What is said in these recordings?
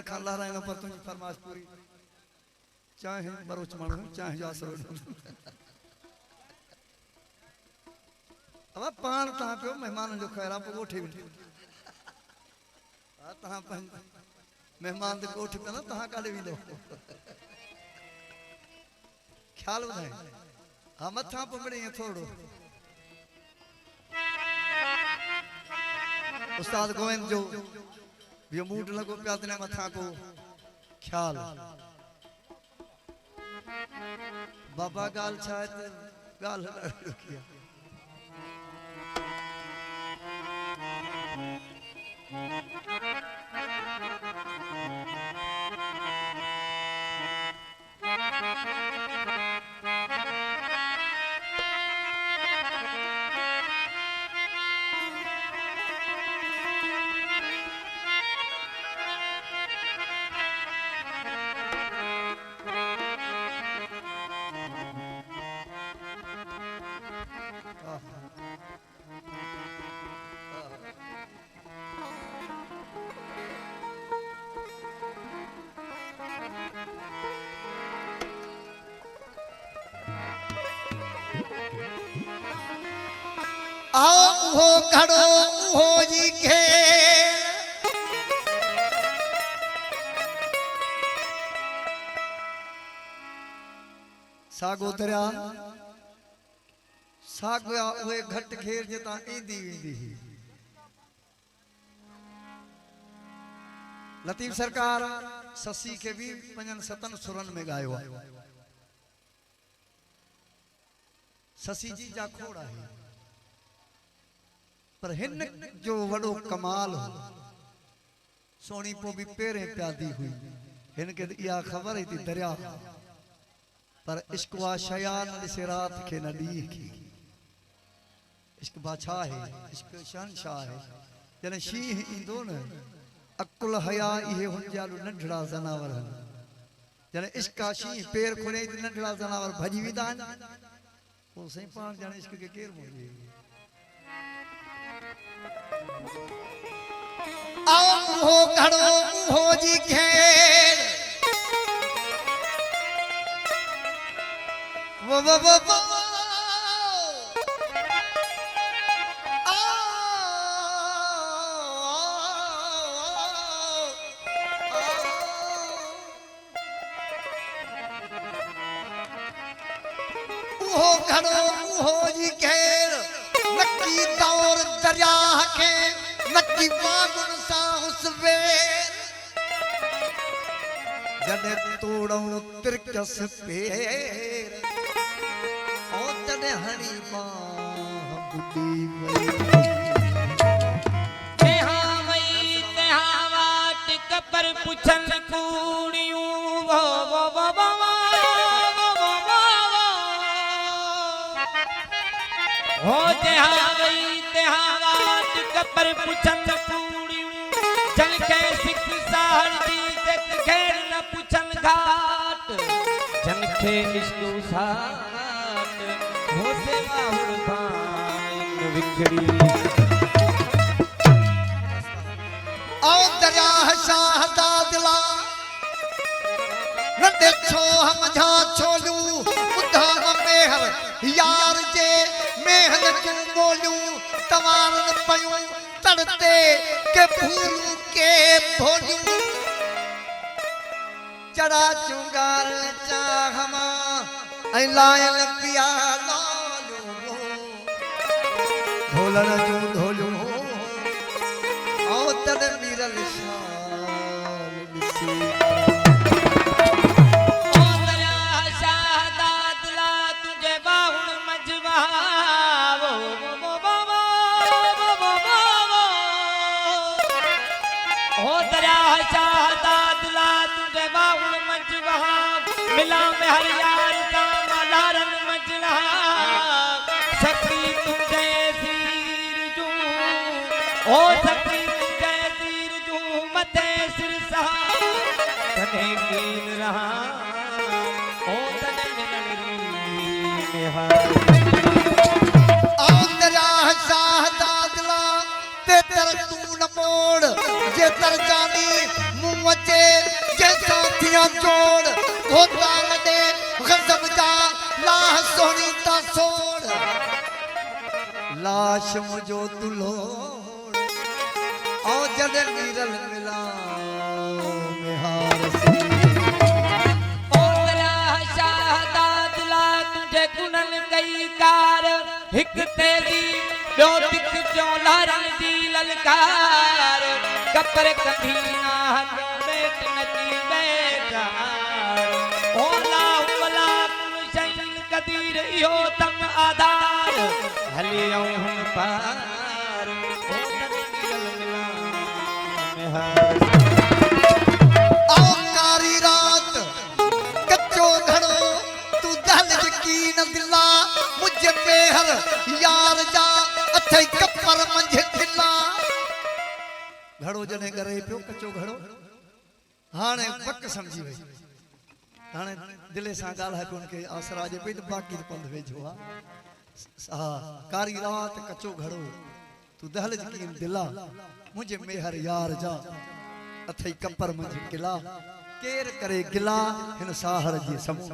खान ला रहे पर तुझी फरमाइश पूरी चाहे बरोच मानू चाहे जा सरो अब पान ता पे मेहमान जो खैरा पे उठे आ ता मेहमान दे उठ पे ना ता काले भी दो ख्याल बताए हां मथा पकड़े थोड़ो उस्ताद गोविंद जो ये मूड लगो प्यादने मथा को ख्याल बाबा गाल छात गाल किया आओ हो घड़ो हो जी घेर सागो दरिया सागो वे घट घेर जता ईंदी वेंदी लतीफ सरकार ससी के भी पंजन सतन सुरन में गायो ससी जी जा खोड़ा है पर हिन जो वडो कमाल हो सोनी पो भी पेरे प्यादी हुई हिन के या खबर है थी दरिया पर इश्क वा शयान से रात के नदी की इश्क बादशाह है इश्क शहंशाह है जने शीह इंदो न अकुल हया इहे हुन जालू नंढड़ा जनावर जने इश्क शीह पेर खुले नंढड़ा जनावर भजी विदा वो सही पान जाने इश्क के केर मोजे आओ हो घड़ो हो जी घेर वो हो घड़ो हो जी घेर नक्की दौर दरिया के नक्की बागुन सा उसवेर जने तोड़ो तिरकस पेर ओ तने हरी मां बुद्धि तेहा वाट कपर पुछन कूड़ियूं वो हो तेहा वाट कपर पुछन कूड़ियूं चल के सिख साहर दी देख घेर न पुछन घाट जन के इश्क साथ हो से माहुर पाइन विखड़ी आओ दरिया शाहदा दिला न देखो हम झा छोलू बुधा मेहर यार जे मेहर तू बोलू तवार पयूं तड़ते के फूलू के भोलू चढ़ा चुंगार चाहमा ऐ लायल पिया लालू ढोलन जू ढोलू आओ तड़ मीरल शाल दिसी मिला में हर यार का मलारन मजला सकरी तुझे सिर जू ओ सकरी तुझे सिर जू मते सिर सा तने कीन रहा ओ तने मिलनी निहार आओ दरिया शाहदा दिला ते तर तू न मोड़ जे तर जानी मुंह चे दे जैसा थिया जोड़ होता लदे गजब जा लाह सोनी ता सोड़ लाश मुझो दुलो और जदे नीरल मिला मेहार से कई कार हिक तेजी ॿियो दिख जो लारन जी ललकार कपर कढीना बेट नची बेकार ओला उमला कुल शैन कदीर इहो तम आधार हली हम पार ओ तन मिला मेहार आओ कारी रात कच्चो घड़ो तू दहल यकीन दिला मुझे मेहर यार जा अथे कपर मंझे खिला घड़ो जने करे पियो कच्चो घड़ो हाने पक समझी वई हाने दिले सा गाल है कोन के आसरा जे पे बाकी पंध वेझो हा कारी रात कच्चो घड़ो तू दहल यकीन दिला मुझे मेहर यार जा अथे कपर मंझे खिला केर करे गिला हिन साहर जी समूह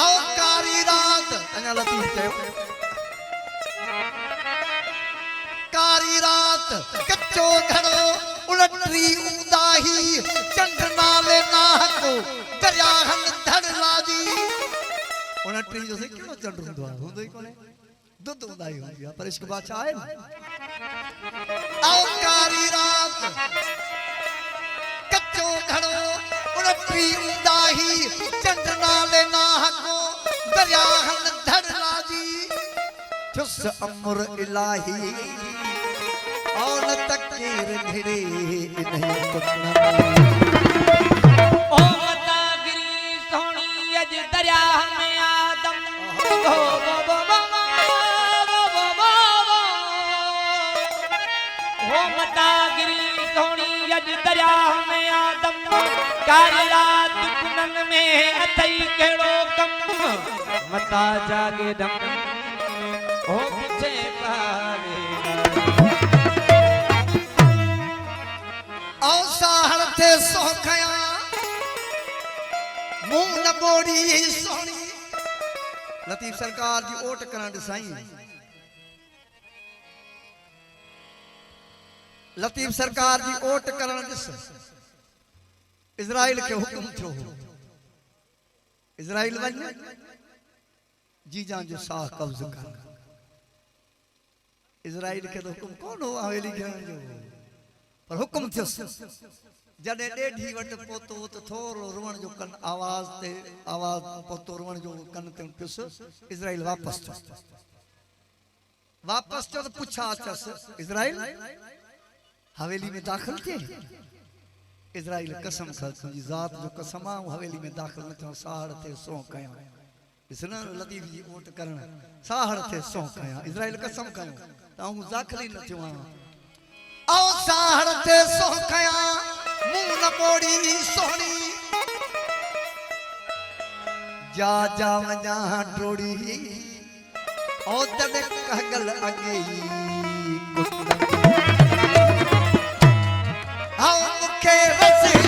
आओ कारी रात अञा लतीफ चयो कारी रात कच्चो घड़ो उलटरी उदाही चंड नाले नाहको दरियाहन धड़ लाजी उलटरी जो से केड़ो चंड हुंदो ही कोने दुध उदाही होंदी है पर इश्क बादशाह है आओ कारी रात कच्चो घड़ो उलटरी उदाही चंड नाले नाहको दरियाहन धड़ लाजी छुस अमर इलाही और तकीर घिरे नहीं कुटना ओ मतागिरी सोनी अज दरिया में आदम ओ मतागिरी सोनी अज दरिया में आदम कारी रात कुनन में अतई केड़ो कम मता जागे दम ओ मुझे पारे आओ साहड़ थे सोखया मुंह न बोड़ी सोनी लतीफ सरकार जी ओट करण दिसाई लतीफ सरकार जी ओट करण दिस इजराइल के हुक्म थियो इजराइल वञ जी जान जो साह कब्ज कर इजराइल के तो हुक्म कौन हो हवेली घेरण जो पर हुक्म थियो जडे डेढ़ी वट पोतो तो थोरो रुवण जो कन आवाज पोतो रुवण जो कन ते पिस इजराइल वापस तो पूछा अचस इजराइल हवेली में दाखिल थे इजराइल कसम खा तुझी जात जो कसम आ हवेली में दाखिल न थियो साहड़ थे सो कया इसने लतीफ जी ओट करण साहड़ थे सो कया इजराइल कसम कयो ता हूं दाखिल न थियो आओ साहड़ थे सो कया मुंह न बोड़ी सोनी जा वजा टोड़ी ओ तने कहगल अगे आओ मुखे रसे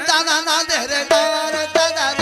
दादा ना दे रे दार दादा